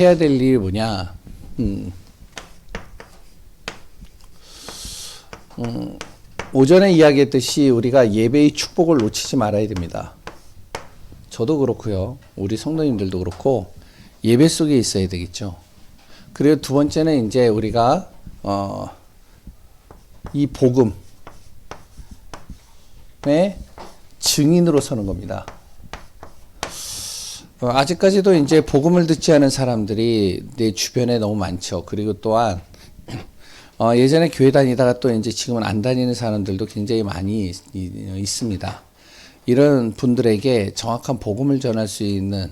해야 될 일이 뭐냐? 오전에 이야기했듯이 우리가 예배의 축복을 놓치지 말아야 됩니다. 저도 그렇고요. 우리 성도님들도 그렇고 예배 속에 있어야 되겠죠. 그리고 두 번째는 이제 우리가 이 복음의 증인으로 서는 겁니다. 아직까지도 이제 복음을 듣지 않은 사람들이 내 주변에 너무 많죠. 그리고 또한 예전에 교회 다니다가 또 이제 지금은 안 다니는 사람들도 굉장히 많이 있습니다. 이런 분들에게 정확한 복음을 전할 수 있는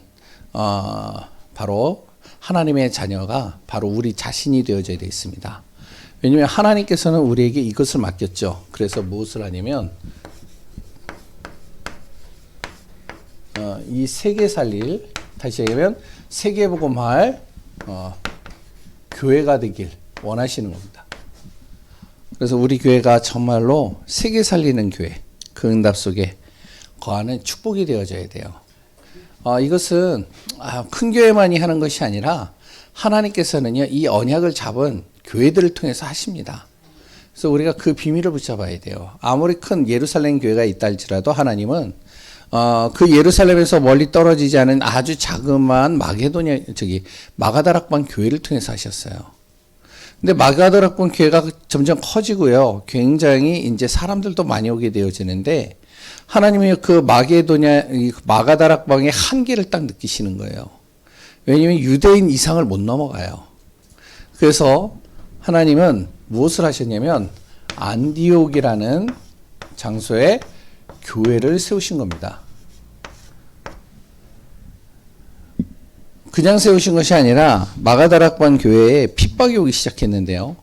바로 하나님의 자녀가 바로 우리 자신이 되어져야 되겠습니다. 왜냐하면 하나님께서는 우리에게 이것을 맡겼죠. 그래서 무엇을 하냐면 이 세계 살릴, 다시 얘기하면 세계복음할 교회가 되길 원하시는 겁니다. 그래서 우리 교회가 정말로 세계 살리는 교회, 그 응답 속에 거하는 축복이 되어져야 돼요. 이것은 큰 교회만이 하는 것이 아니라 하나님께서는요, 이 언약을 잡은 교회들을 통해서 하십니다. 그래서 우리가 그 비밀을 붙잡아야 돼요. 아무리 큰 예루살렘 교회가 있다 할지라도 하나님은 그 예루살렘에서 멀리 떨어지지 않은 아주 자그마한 마가다락방 교회를 통해서 하셨어요. 근데 마가다락방 교회가 점점 커지고요. 굉장히 이제 사람들도 많이 오게 되어지는데 하나님이 그 마가다락방의 한계를 딱 느끼시는 거예요. 왜냐하면 유대인 이상을 못 넘어가요. 그래서 하나님은 무엇을 하셨냐면 안디옥이라는 장소에 교회를 세우신 겁니다. 그냥 세우신 것이 아니라 마가다락방 교회에 핍박이 오기 시작했는데요.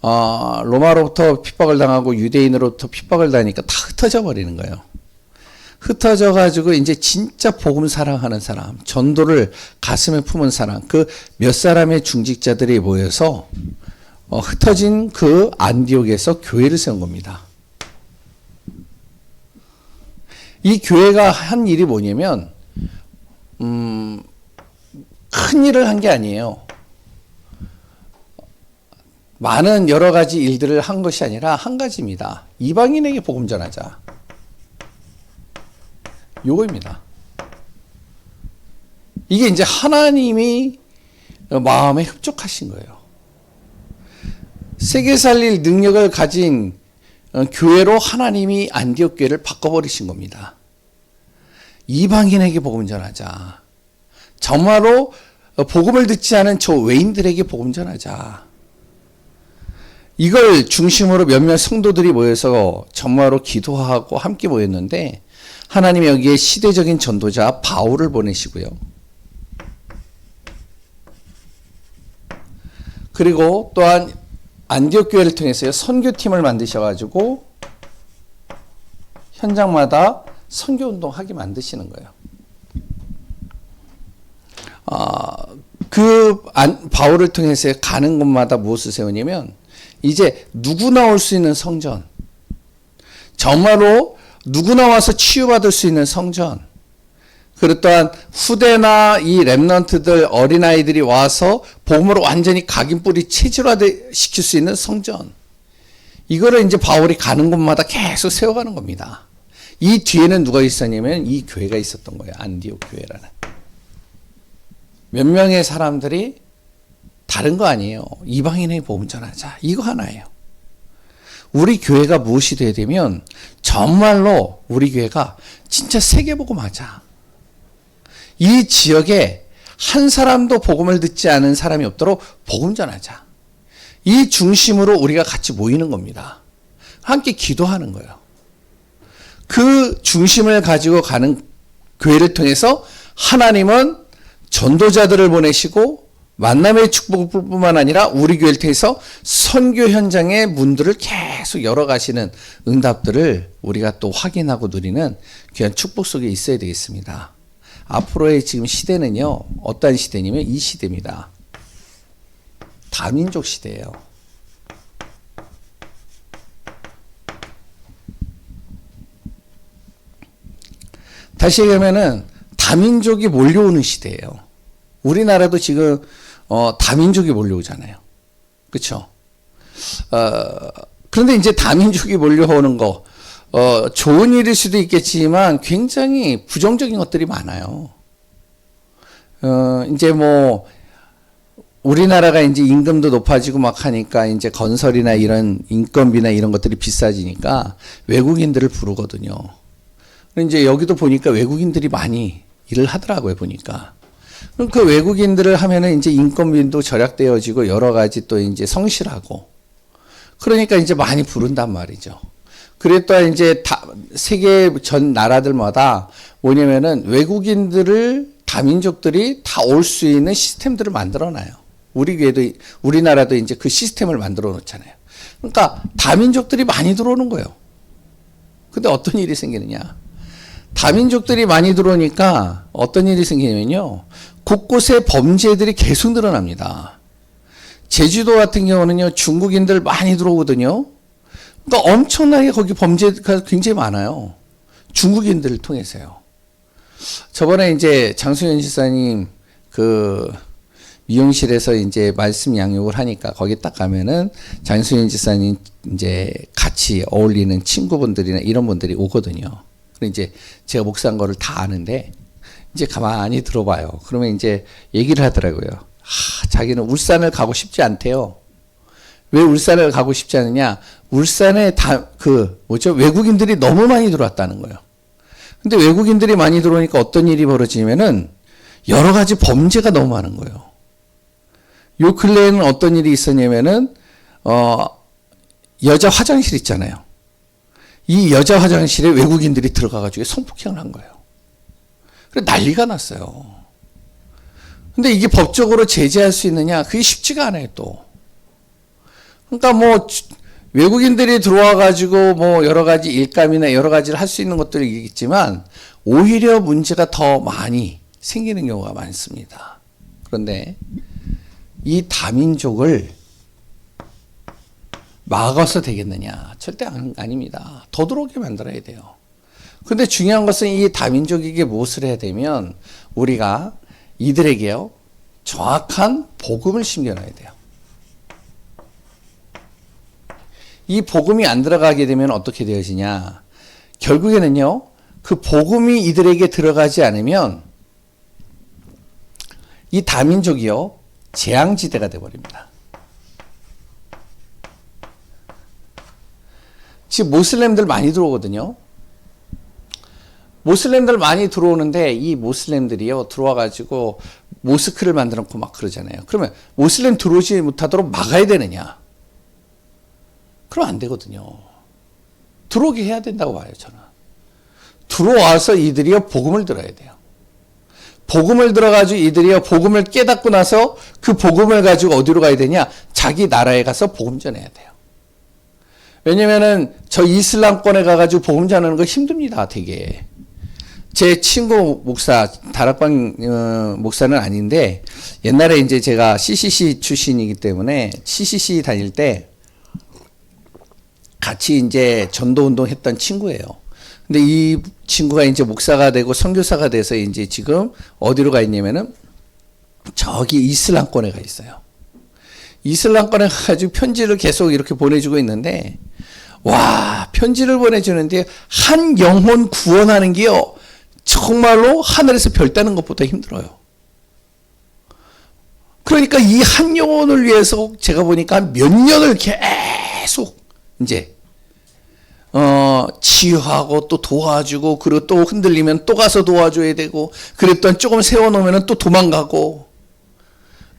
로마로부터 핍박을 당하고 유대인으로부터 핍박을 당하니까 다 흩어져 버리는 거예요. 흩어져 가지고 이제 진짜 복음 사랑하는 사람, 전도를 가슴에 품은 사람, 그 몇 사람의 중직자들이 모여서 흩어진 그 안디옥에서 교회를 세운 겁니다. 이 교회가 한 일이 뭐냐면 큰 일을 한 게 아니에요. 많은 여러 가지 일들을 한 것이 아니라 한 가지입니다. 이방인에게 복음 전하자. 요거입니다. 이게 이제 하나님이 마음에 흡족하신 거예요. 세계 살릴 능력을 가진 교회로 하나님이 안디옥 교회를 바꿔버리신 겁니다. 이방인에게 복음 전하자. 정말로 복음을 듣지 않은 저 외인들에게 복음 전하자. 이걸 중심으로 몇몇 성도들이 모여서 정말로 기도하고 함께 모였는데 하나님이 여기에 시대적인 전도자 바울을 보내시고요. 그리고 또한 안디옥 교회를 통해서 선교팀을 만드셔가지고 현장마다 선교운동하게 만드시는 거예요. 바울을 통해서 가는 곳마다 무엇을 세우냐면 이제 누구나 올 수 있는 성전, 정말로 누구나 와서 치유받을 수 있는 성전, 그리고 또한 후대나 이 렘넌트들 어린아이들이 와서 복음으로 완전히 각인 뿌리 체질화 시킬 수 있는 성전, 이거를 이제 바울이 가는 곳마다 계속 세워가는 겁니다. 이 뒤에는 누가 있었냐면 이 교회가 있었던 거예요. 안디옥 교회라는. 몇 명의 사람들이 다른 거 아니에요. 이방인에게 복음 전하자. 이거 하나예요. 우리 교회가 무엇이 돼야 되면 정말로 우리 교회가 진짜 세계복음 하자. 이 지역에 한 사람도 복음을 듣지 않은 사람이 없도록 복음 전하자. 이 중심으로 우리가 같이 모이는 겁니다. 함께 기도하는 거예요. 그 중심을 가지고 가는 교회를 통해서 하나님은 전도자들을 보내시고 만남의 축복뿐만 아니라 우리 교회를 통해서 선교 현장의 문들을 계속 열어가시는 응답들을 우리가 또 확인하고 누리는 귀한 축복 속에 있어야 되겠습니다. 앞으로의 지금 시대는요, 어떤 시대냐면 이 시대입니다. 다민족 시대예요. 다시 얘기하면은 다민족이 몰려오는 시대예요. 우리나라도 지금 다민족이 몰려오잖아요. 그렇죠? 그런데 이제 다민족이 몰려오는 거 좋은 일일 수도 있겠지만 굉장히 부정적인 것들이 많아요. 이제 뭐 우리나라가 이제 임금도 높아지고 막 하니까 이제 건설이나 이런 인건비나 이런 것들이 비싸지니까 외국인들을 부르거든요. 이제 여기도 보니까 외국인들이 많이 일을 하더라고요, 보니까. 그럼 그 외국인들을 하면은 이제 인건비도 절약되어지고 여러 가지 또 이제 성실하고 그러니까 이제 많이 부른단 말이죠. 그랬다 이제 세계 전 나라들마다 뭐냐면은 외국인들을 다민족들이 다 올 수 있는 시스템들을 만들어 놔요. 우리나라도 이제 그 시스템을 만들어 놓잖아요. 그러니까 다민족들이 많이 들어오는 거예요. 근데 어떤 일이 생기느냐? 다민족들이 많이 들어오니까 어떤 일이 생기냐면요. 곳곳에 범죄들이 계속 늘어납니다. 제주도 같은 경우는요, 중국인들 많이 들어오거든요. 그러니까 엄청나게 거기 범죄가 굉장히 많아요. 중국인들을 통해서요. 저번에 이제 장수현 지사님 그 미용실에서 이제 말씀 양육을 하니까 거기 딱 가면은 장수현 지사님 이제 같이 어울리는 친구분들이나 이런 분들이 오거든요. 그리고 이제 제가 목사한 거를 다 아는데 이제 가만히 들어봐요. 그러면 이제 얘기를 하더라고요. 자기는 울산을 가고 싶지 않대요. 왜 울산을 가고 싶지 않느냐? 울산에 외국인들이 너무 많이 들어왔다는 거예요. 근데 외국인들이 많이 들어오니까 어떤 일이 벌어지냐면은 여러 가지 범죄가 너무 많은 거예요. 요 근래에는 어떤 일이 있었냐면은, 여자 화장실 있잖아요. 이 여자 화장실에 외국인들이 들어가가지고 성폭행을 한 거예요. 그래 난리가 났어요. 근데 이게 법적으로 제재할 수 있느냐? 그게 쉽지가 않아요, 또. 그러니까 뭐, 외국인들이 들어와가지고 뭐 여러 가지 일감이나 여러 가지를 할 수 있는 것들이 있겠지만, 오히려 문제가 더 많이 생기는 경우가 많습니다. 그런데 이 다민족을 막아서 되겠느냐? 절대 아닙니다. 더 들어오게 만들어야 돼요. 근데 중요한 것은 이 다민족에게 무엇을 해야 되면 우리가 이들에게요, 정확한 복음을 심겨놔야 돼요. 이 복음이 안 들어가게 되면 어떻게 되어지냐? 결국에는요, 그 복음이 이들에게 들어가지 않으면 이 다민족이요, 재앙지대가 되어버립니다. 지금 모슬렘들 많이 들어오거든요. 모슬렘들 많이 들어오는데 이 모슬렘들이요, 들어와가지고 모스크를 만들어 놓고 막 그러잖아요. 그러면 모슬렘 들어오지 못하도록 막아야 되느냐? 그럼 안 되거든요. 들어오게 해야 된다고 봐요, 저는. 들어와서 이들이요, 복음을 들어야 돼요. 복음을 들어가지고 이들이요, 복음을 깨닫고 나서 그 복음을 가지고 어디로 가야 되냐? 자기 나라에 가서 복음 전해야 돼요. 왜냐면은 저 이슬람권에 가가지고 복음 전하는 거 힘듭니다, 되게. 제 친구 목사, 다락방 목사는 아닌데 옛날에 이제 제가 CCC 출신이기 때문에 CCC 다닐 때 같이 이제 전도운동 했던 친구예요. 근데 이 친구가 이제 목사가 되고 선교사가 돼서 이제 지금 어디로 가 있냐면은 저기 이슬람권에 가 있어요. 이슬람권에 가가지고 편지를 계속 이렇게 보내주고 있는데, 와, 편지를 보내주는데 한 영혼 구원하는 게요, 정말로 하늘에서 별 따는 것보다 힘들어요. 그러니까 이 한 영혼을 위해서 제가 보니까 몇 년을 계속 이제 치유하고 또 도와주고, 그리고 또 흔들리면 또 가서 도와줘야 되고, 그랬더니 조금 세워놓으면 또 도망가고,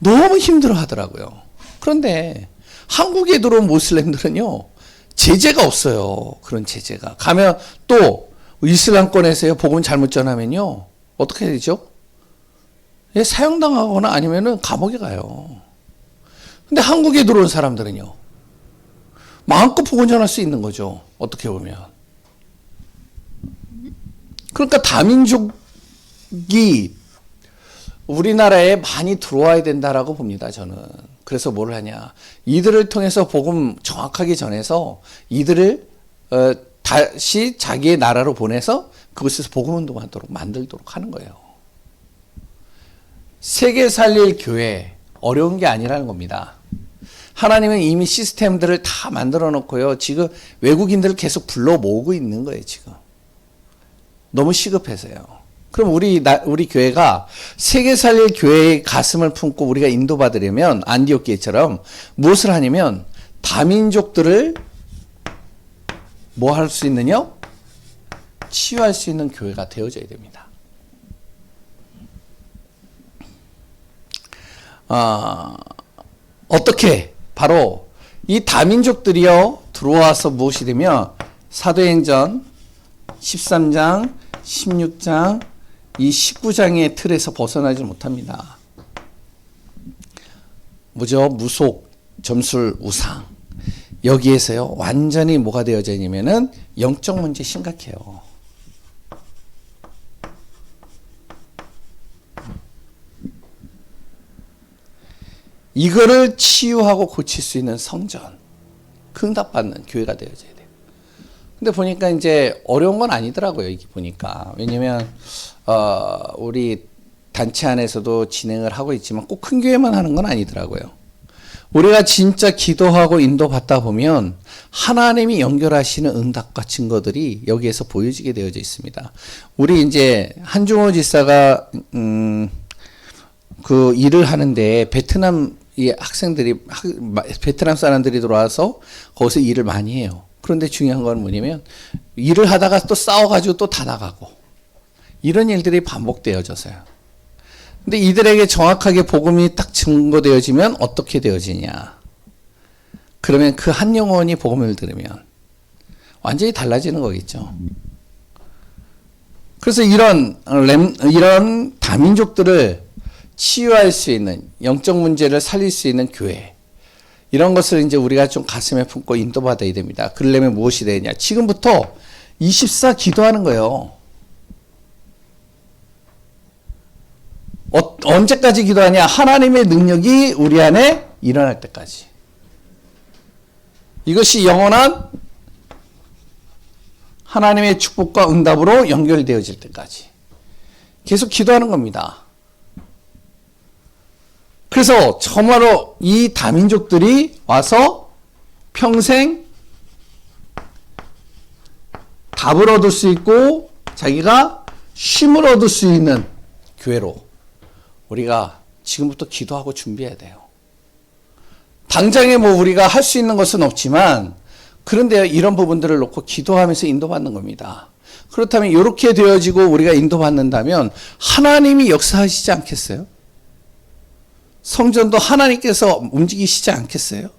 너무 힘들어 하더라고요. 그런데 한국에 들어온 모슬렘들은요, 제재가 없어요. 그런 제재가. 가면 또 이슬람권에서요, 복음 잘못 전하면요, 어떻게 해야 되죠? 예, 사형당하거나 아니면은 감옥에 가요. 근데 한국에 들어온 사람들은요, 마음껏 복음 전할 수 있는 거죠. 어떻게 보면. 그러니까 다민족이 우리나라에 많이 들어와야 된다라고 봅니다, 저는. 그래서 뭘 하냐? 이들을 통해서 복음 정확하게 전해서 이들을 다시 자기의 나라로 보내서 그곳에서 복음 운동하도록 만들도록 하는 거예요. 세계 살릴 교회 어려운 게 아니라는 겁니다. 하나님은 이미 시스템들을 다 만들어 놓고요. 지금 외국인들을 계속 불러 모으고 있는 거예요, 지금. 너무 시급해서요. 그럼 우리 교회가 세계 살릴 교회의 가슴을 품고 우리가 인도받으려면 안디옥교회처럼 무엇을 하냐면 다민족들을 뭐 할 수 있느냐? 치유할 수 있는 교회가 되어져야 됩니다. 어떻게? 바로 이 다민족들이요 들어와서 무엇이 되면 사도행전 13장, 16장, 이 19장의 틀에서 벗어나지 못합니다. 뭐죠? 무속, 점술, 우상. 여기에서요 완전히 뭐가 되어져 있냐면은 영적 문제 심각해요. 이거를 치유하고 고칠 수 있는 성전, 응답받는 교회가 되어져야 돼요. 근데 보니까 이제 어려운 건 아니더라고요. 이게 보니까. 왜냐면, 우리 단체 안에서도 진행을 하고 있지만 꼭 큰 교회만 하는 건 아니더라고요. 우리가 진짜 기도하고 인도받다 보면 하나님이 연결하시는 응답과 증거들이 여기에서 보여지게 되어져 있습니다. 우리 이제 한중호 지사가, 그 일을 하는데 베트남 이 학생들이 베트남 사람들이 들어와서 거기서 일을 많이 해요. 그런데 중요한 건 뭐냐면 일을 하다가 또 싸워가지고 또 다 나가고 이런 일들이 반복되어져서요. 근데 이들에게 정확하게 복음이 딱 증거되어지면 어떻게 되어지냐? 그러면 그 한 영혼이 복음을 들으면 완전히 달라지는 거겠죠. 그래서 이런 다민족들을 치유할 수 있는 영적 문제를 살릴 수 있는 교회, 이런 것을 이제 우리가 좀 가슴에 품고 인도받아야 됩니다. 그러려면 무엇이 되냐? 지금부터 24 기도하는 거예요. 언제까지 기도하냐? 하나님의 능력이 우리 안에 일어날 때까지. 이것이 영원한 하나님의 축복과 응답으로 연결되어질 때까지 계속 기도하는 겁니다. 그래서 정말로 이 다민족들이 와서 평생 답을 얻을 수 있고 자기가 쉼을 얻을 수 있는 교회로 우리가 지금부터 기도하고 준비해야 돼요. 당장에 뭐 우리가 할 수 있는 것은 없지만 그런데 이런 부분들을 놓고 기도하면서 인도받는 겁니다. 그렇다면 이렇게 되어지고 우리가 인도받는다면 하나님이 역사하시지 않겠어요? 성전도 하나님께서 움직이시지 않겠어요?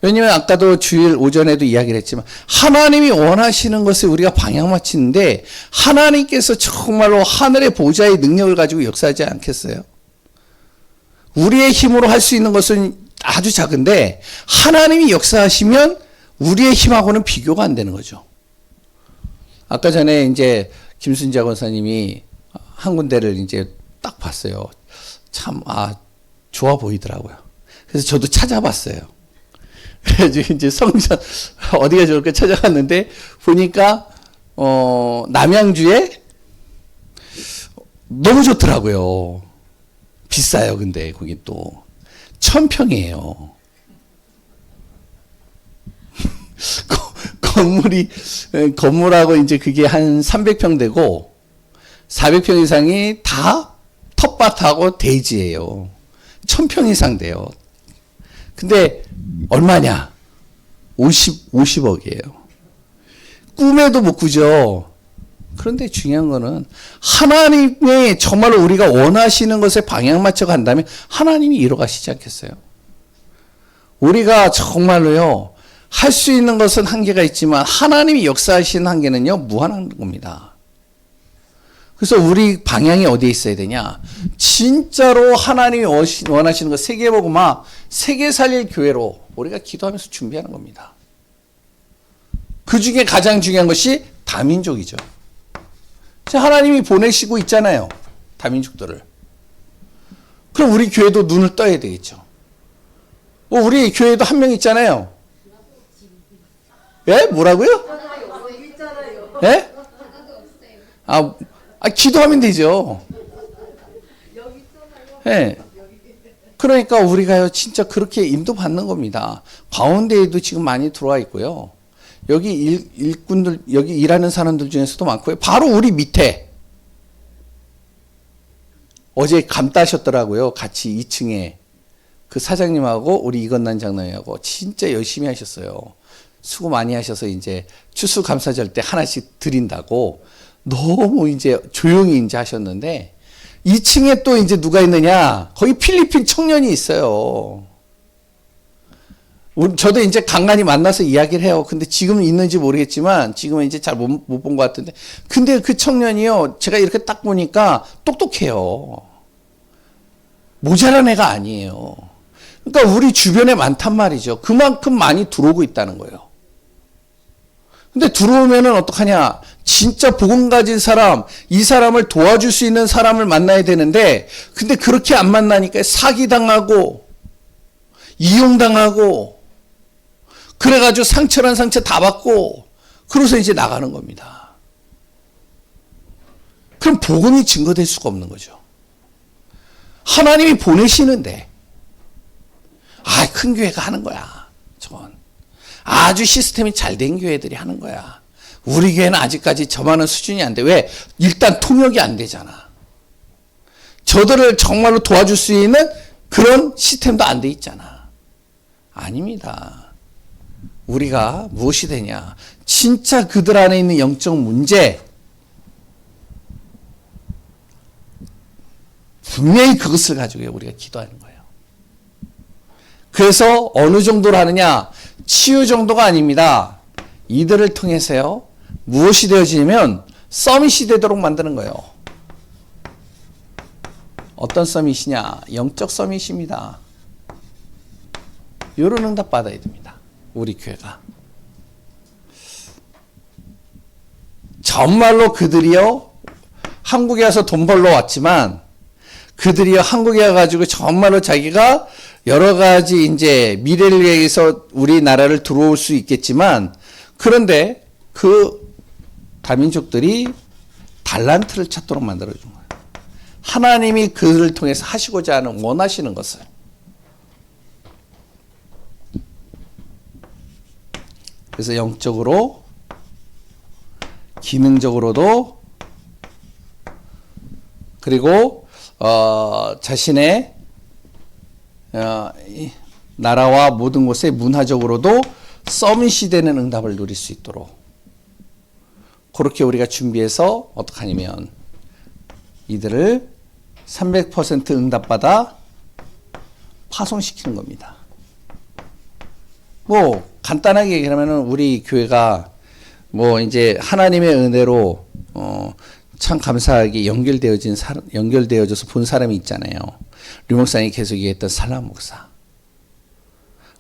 왜냐하면 아까도 주일 오전에도 이야기를 했지만 하나님이 원하시는 것을 우리가 방향 맞추는데 하나님께서 정말로 하늘의 보좌의 능력을 가지고 역사하지 않겠어요? 우리의 힘으로 할 수 있는 것은 아주 작은데 하나님이 역사하시면 우리의 힘하고는 비교가 안 되는 거죠. 아까 전에 이제 김순자 권사님이 한 군데를 이제 딱 봤어요. 참, 좋아 보이더라고요. 그래서 저도 찾아봤어요. 그래가지고 이제 성전, 어디가 좋을까 찾아갔는데, 보니까, 남양주에 너무 좋더라고요. 비싸요, 근데, 거기 또. 1000평이에요. 건물하고 이제 그게 한 300평 되고, 400평 이상이 다 텃밭하고 대지예요. 1000평 이상 돼요. 근데 얼마냐? 50억이에요. 꿈에도 못 꾸죠. 그런데 중요한 거는 하나님의 정말로 우리가 원하시는 것에 방향 맞춰 간다면 하나님이 이뤄가시지 않겠어요? 우리가 정말로요, 할 수 있는 것은 한계가 있지만 하나님이 역사하시는 한계는요, 무한한 겁니다. 그래서 우리 방향이 어디에 있어야 되냐? 진짜로 하나님이 원하시는 것, 세계복음화, 세계 살릴 교회로 우리가 기도하면서 준비하는 겁니다. 그 중에 가장 중요한 것이 다민족이죠. 하나님이 보내시고 있잖아요. 다민족들을. 그럼 우리 교회도 눈을 떠야 되겠죠. 우리 교회도 한 명 있잖아요. 예? 뭐라고요? 예? 기도하면 되죠. 예. 그러니까 우리가요, 진짜 그렇게 인도받는 겁니다. 가운데에도 지금 많이 들어와 있고요. 여기 일꾼들, 여기 일하는 사람들 중에서도 많고요. 바로 우리 밑에. 어제 감 따셨더라고요. 같이 2층에. 그 사장님하고 우리 이건난 장로님하고 진짜 열심히 하셨어요. 수고 많이 하셔서 이제 추수감사절 때 하나씩 드린다고 너무 이제 조용히 이제 하셨는데 2층에 또 이제 누가 있느냐? 거기 필리핀 청년이 있어요. 저도 이제 간간히 만나서 이야기를 해요. 근데 지금 있는지 모르겠지만 지금은 이제 잘 못 본 것 같은데. 근데 그 청년이요. 제가 이렇게 딱 보니까 똑똑해요. 모자란 애가 아니에요. 그러니까 우리 주변에 많단 말이죠. 그만큼 많이 들어오고 있다는 거예요. 근데 들어오면은 어떡하냐? 진짜 복음 가진 사람, 이 사람을 도와줄 수 있는 사람을 만나야 되는데, 근데 그렇게 안 만나니까 사기당하고, 이용당하고, 그래가지고 상처란 상처 다 받고, 그래서 이제 나가는 겁니다. 그럼 복음이 증거될 수가 없는 거죠. 하나님이 보내시는데, 큰 교회가 하는 거야. 저건. 아주 시스템이 잘 된 교회들이 하는 거야. 우리 교회는 아직까지 저만한 수준이 안 돼. 왜? 일단 통역이 안 되잖아. 저들을 정말로 도와줄 수 있는 그런 시스템도 안 돼 있잖아. 아닙니다. 우리가 무엇이 되냐? 진짜 그들 안에 있는 영적 문제, 분명히 그것을 가지고 우리가 기도하는 거예요. 그래서 어느 정도로 하느냐? 치유 정도가 아닙니다. 이들을 통해서요, 무엇이 되어지냐면 서밋이 되도록 만드는 거예요. 어떤 서밋이냐? 영적 서밋입니다. 이런 응답 받아야 됩니다. 우리 교회가. 정말로 그들이요, 한국에 와서 돈 벌러 왔지만, 그들이요, 한국에 와가지고 정말로 자기가 여러 가지 이제 미래를 위해서 우리나라를 들어올 수 있겠지만, 그런데 그 다민족들이 달란트를 찾도록 만들어준 거예요. 하나님이 그들을 통해서 하시고자 하는, 원하시는 것을. 그래서 영적으로, 기능적으로도, 그리고 자신의 나라와 모든 곳에 문화적으로도 서밋이 되는 응답을 누릴 수 있도록 그렇게 우리가 준비해서 어떻게 하냐면 이들을 300% 응답받아 파송시키는 겁니다. 뭐 간단하게 얘기하면 우리 교회가 뭐 이제 하나님의 은혜로 참 감사하게 연결되어져서 본 사람이 있잖아요. 류 목사님이 계속 얘기했던 살람 목사.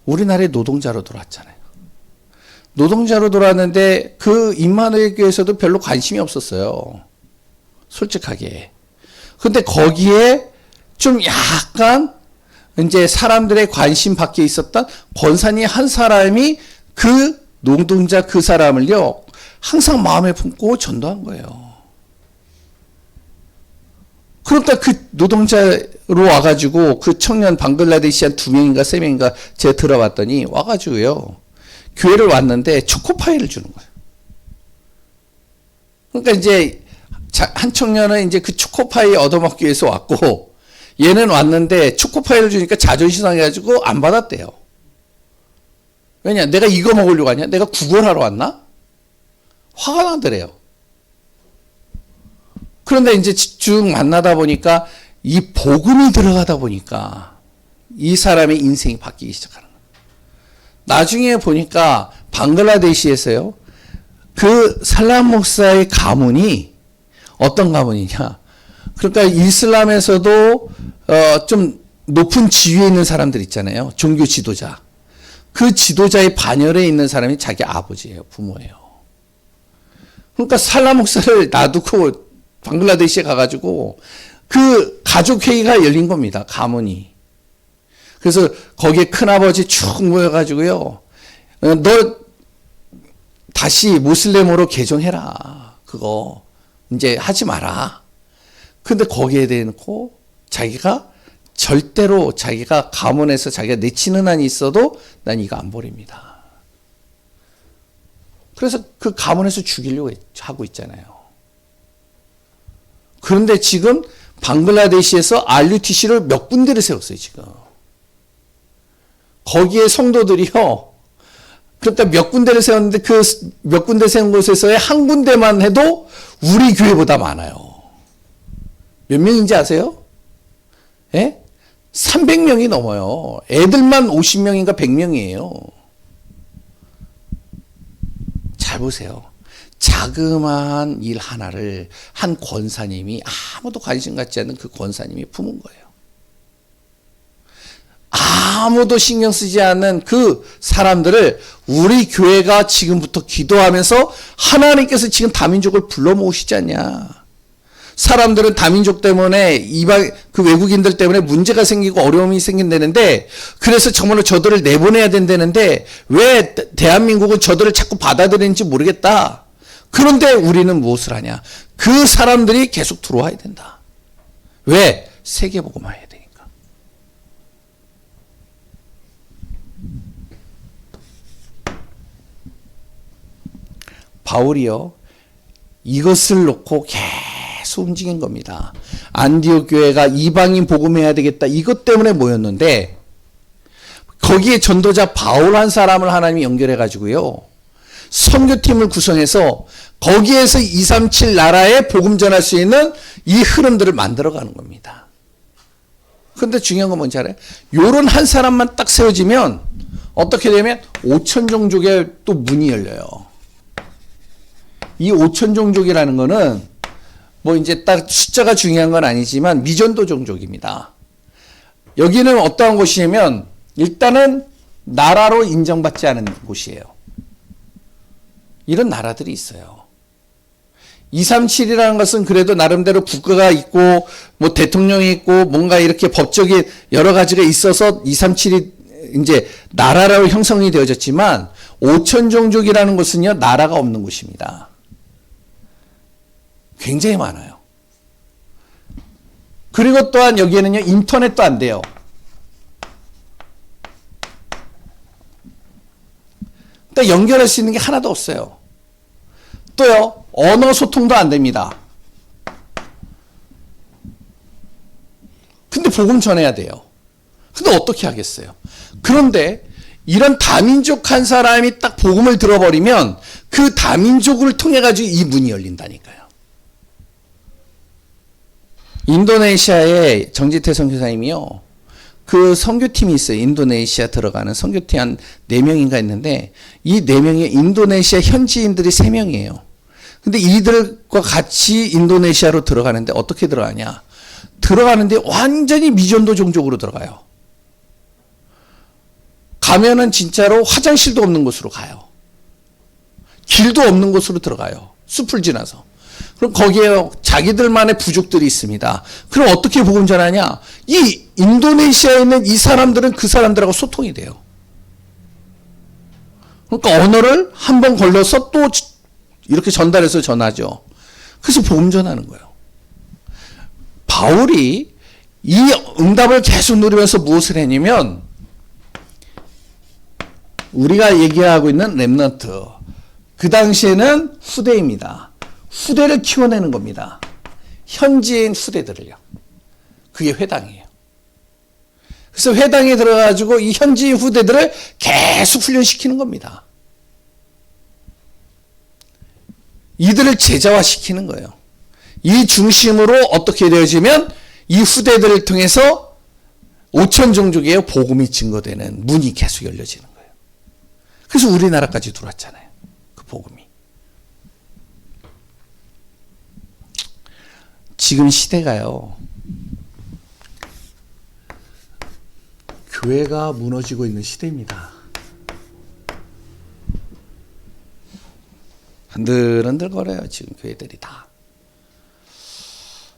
우리나라에 노동자로 들어왔잖아요. 노동자로 들어왔는데 그 임마누엘 교회에서도 별로 관심이 없었어요. 솔직하게. 근데 거기에 좀 약간 이제 사람들의 관심 밖에 있었던 권사님 한 사람이 그 노동자 그 사람을요, 항상 마음에 품고 전도한 거예요. 그러니까 그 노동자로 와가지고 그 청년 방글라데시 한 2명인가 3명인가 제가 들어봤더니 와가지고요, 교회를 왔는데 초코파이를 주는 거예요. 그러니까 이제 한 청년은 이제 그 초코파이 얻어먹기 위해서 왔고, 얘는 왔는데 초코파이를 주니까 자존심 상해가지고 안 받았대요. 왜냐? 내가 이거 먹으려고 하냐? 내가 구걸하러 왔나? 화가 나더래요. 그런데 이제 쭉 만나다 보니까 이 복음이 들어가다 보니까 이 사람의 인생이 바뀌기 시작하는 거예요. 나중에 보니까 방글라데시에서요, 그 살람 목사의 가문이 어떤 가문이냐? 그러니까 이슬람에서도 좀 높은 지위에 있는 사람들 있잖아요. 종교 지도자. 그 지도자의 반열에 있는 사람이 자기 아버지예요. 부모예요. 그러니까 살람 목사를 놔두고 방글라데시에 가가지고 그 가족회의가 열린 겁니다. 가문이. 그래서 거기에 큰아버지 쭉 모여가지고요, 너 다시 모슬렘으로 개종해라. 그거 이제 하지 마라. 근데 거기에 대놓고 자기가 절대로 자기가 가문에서 자기가 내치는 한이 있어도 난 이거 안 버립니다. 그래서 그 가문에서 죽이려고 하고 있잖아요. 그런데 지금 방글라데시에서 RUTC를 몇 군데를 세웠어요, 지금. 거기에 성도들이요. 그러니까 몇 군데를 세웠는데 그 몇 군데 세운 곳에서의 한 군데만 해도 우리 교회보다 많아요. 몇 명인지 아세요? 예? 300명이 넘어요. 애들만 50명인가 100명이에요. 잘 보세요. 자그마한 일 하나를 한 권사님이 아무도 관심 갖지 않는 그 권사님이 품은 거예요. 아무도 신경 쓰지 않는 그 사람들을 우리 교회가 지금부터 기도하면서 하나님께서 지금 다민족을 불러 모으시지 않냐. 사람들은 다민족 때문에 이방 그 외국인들 때문에 문제가 생기고 어려움이 생긴다는데 그래서 정말로 저들을 내보내야 된다는데 왜 대한민국은 저들을 자꾸 받아들이는지 모르겠다. 그런데 우리는 무엇을 하냐? 그 사람들이 계속 들어와야 된다. 왜? 세계복음화 해야 되니까. 바울이요. 이것을 놓고 계속 움직인 겁니다. 안디옥 교회가 이방인 복음해야 되겠다. 이것 때문에 모였는데 거기에 전도자 바울 한 사람을 하나님이 연결해 가지고요. 선교팀을 구성해서 거기에서 237 나라에 복음 전할 수 있는 이 흐름들을 만들어가는 겁니다. 그런데 중요한 건 뭔지 알아요? 요런 한 사람만 딱 세워지면 어떻게 되면 5천 종족의 또 문이 열려요. 이 5천 종족이라는 거는 뭐 이제 딱 숫자가 중요한 건 아니지만 미전도 종족입니다. 여기는 어떠한 곳이냐면 일단은 나라로 인정받지 않은 곳이에요. 이런 나라들이 있어요. 237이라는 것은 그래도 나름대로 국가가 있고 뭐 대통령이 있고 뭔가 이렇게 법적인 여러 가지가 있어서 237이 이제 나라로 형성이 되어졌지만 5천 종족이라는 것은요 나라가 없는 곳입니다. 굉장히 많아요. 그리고 또한 여기에는요 인터넷도 안 돼요. 그러니까 연결할 수 있는 게 하나도 없어요. 또요 언어 소통도 안 됩니다. 근데 복음 전해야 돼요. 근데 어떻게 하겠어요? 그런데 이런 다민족 한 사람이 딱 복음을 들어버리면 그 다민족을 통해 가지고 이 문이 열린다니까요. 인도네시아의 정지태 선교사님이요. 그 선교팀이 있어요. 인도네시아 들어가는 선교팀 한 4명인가 있는데 이 4명의 인도네시아 현지인들이 3명이에요. 근데 이들과 같이 인도네시아로 들어가는데 어떻게 들어가냐? 들어가는데 완전히 미전도 종족으로 들어가요. 가면은 진짜로 화장실도 없는 곳으로 가요. 길도 없는 곳으로 들어가요. 숲을 지나서. 그럼 거기에 자기들만의 부족들이 있습니다. 그럼 어떻게 복음 전하냐? 이 인도네시아에 있는 이 사람들은 그 사람들하고 소통이 돼요. 그러니까 언어를 한 번 걸러서 또 이렇게 전달해서 전하죠. 그래서 복음 전하는 거예요. 바울이 이 응답을 계속 누리면서 무엇을 했냐면 우리가 얘기하고 있는 렘넌트 그 당시에는 후대입니다. 후대를 키워내는 겁니다. 현지인 후대들을요. 그게 회당이에요. 그래서 회당에 들어가지고 이 현지인 후대들을 계속 훈련시키는 겁니다. 이들을 제자화시키는 거예요. 이 중심으로 어떻게 되어지면 이 후대들을 통해서 5천 종족의 복음이 증거되는 문이 계속 열려지는 거예요. 그래서 우리나라까지 들어왔잖아요. 그 복음이. 지금 시대가요. 교회가 무너지고 있는 시대입니다. 흔들흔들거려요. 지금 교회들이 다.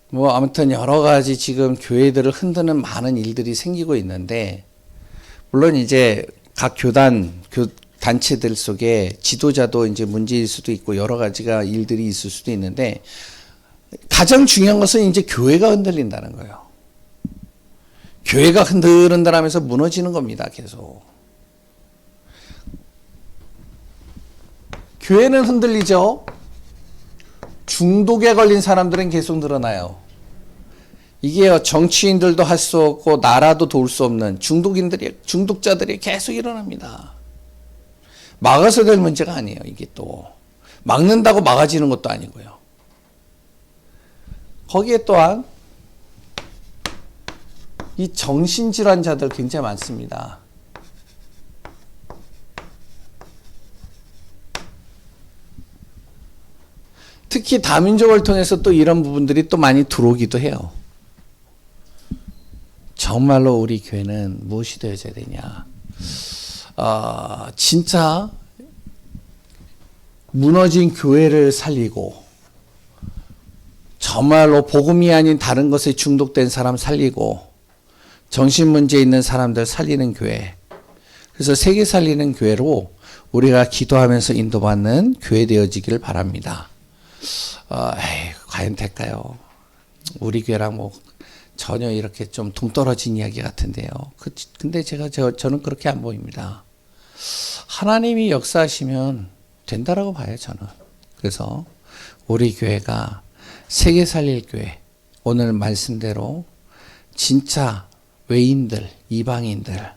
뭐 아무튼 여러 가지 지금 교회들을 흔드는 많은 일들이 생기고 있는데 물론 이제 각 단체들 속에 지도자도 이제 문제일 수도 있고 여러 가지가 일들이 있을 수도 있는데 가장 중요한 것은 이제 교회가 흔들린다는 거예요. 교회가 흔들흔들하면서 무너지는 겁니다. 계속. 교회는 흔들리죠. 중독에 걸린 사람들은 계속 늘어나요. 이게요, 정치인들도 할 수 없고 나라도 도울 수 없는 중독자들이 계속 일어납니다. 막아서 될 문제가 아니에요. 이게 또 막는다고 막아지는 것도 아니고요. 거기에 또한 이 정신질환자들 굉장히 많습니다. 특히 다민족을 통해서 또 이런 부분들이 또 많이 들어오기도 해요. 정말로 우리 교회는 무엇이 되어야 되냐. 진짜 무너진 교회를 살리고 정말로 복음이 아닌 다른 것에 중독된 사람 살리고 정신문제 있는 사람들 살리는 교회. 그래서 세계 살리는 교회로 우리가 기도하면서 인도받는 교회 되어지기를 바랍니다. 과연 될까요? 우리 교회랑 뭐 전혀 이렇게 좀 동떨어진 이야기 같은데요. 근데 저는 그렇게 안 보입니다. 하나님이 역사하시면 된다라고 봐요, 저는. 그래서 우리 교회가 세계 살릴 교회, 오늘 말씀대로 진짜 외인들, 이방인들,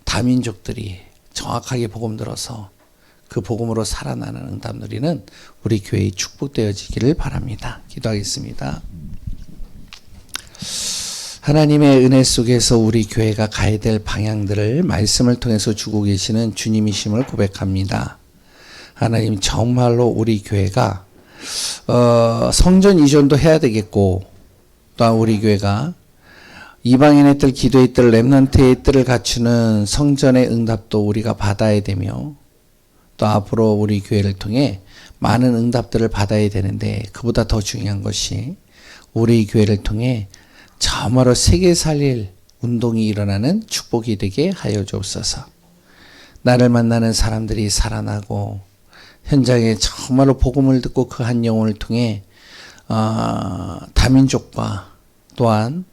다민족들이 정확하게 복음 들어서 그 복음으로 살아나는 응답 누리는 우리 교회의 축복되어지기를 바랍니다. 기도하겠습니다. 하나님의 은혜 속에서 우리 교회가 가야 될 방향들을 말씀을 통해서 주고 계시는 주님이심을 고백합니다. 하나님, 정말로 우리 교회가 성전 이전도 해야 되겠고, 또한 우리 교회가 이방인의 뜰, 기도의 뜰, 렘넌트의 뜰을 갖추는 성전의 응답도 우리가 받아야 되며, 또 앞으로 우리 교회를 통해 많은 응답들을 받아야 되는데, 그보다 더 중요한 것이 우리 교회를 통해 정말로 세계 살릴 운동이 일어나는 축복이 되게 하여 주옵소서. 나를 만나는 사람들이 살아나고 현장에 정말로 복음을 듣고 그 한 영혼을 통해 다민족과 또한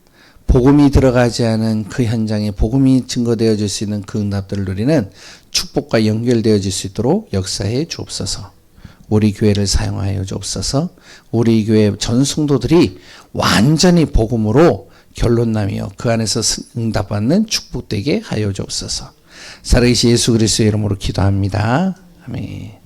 복음이 들어가지 않은 그 현장에 복음이 증거되어질 수 있는 그 응답들을 누리는 축복과 연결되어질 수 있도록 역사해 주옵소서. 우리 교회를 사용하여 주옵소서. 우리 교회 전 성도들이 완전히 복음으로 결론나며 그 안에서 응답받는 축복되게 하여 주옵소서. 살아계신 예수 그리스도의 이름으로 기도합니다. 아멘.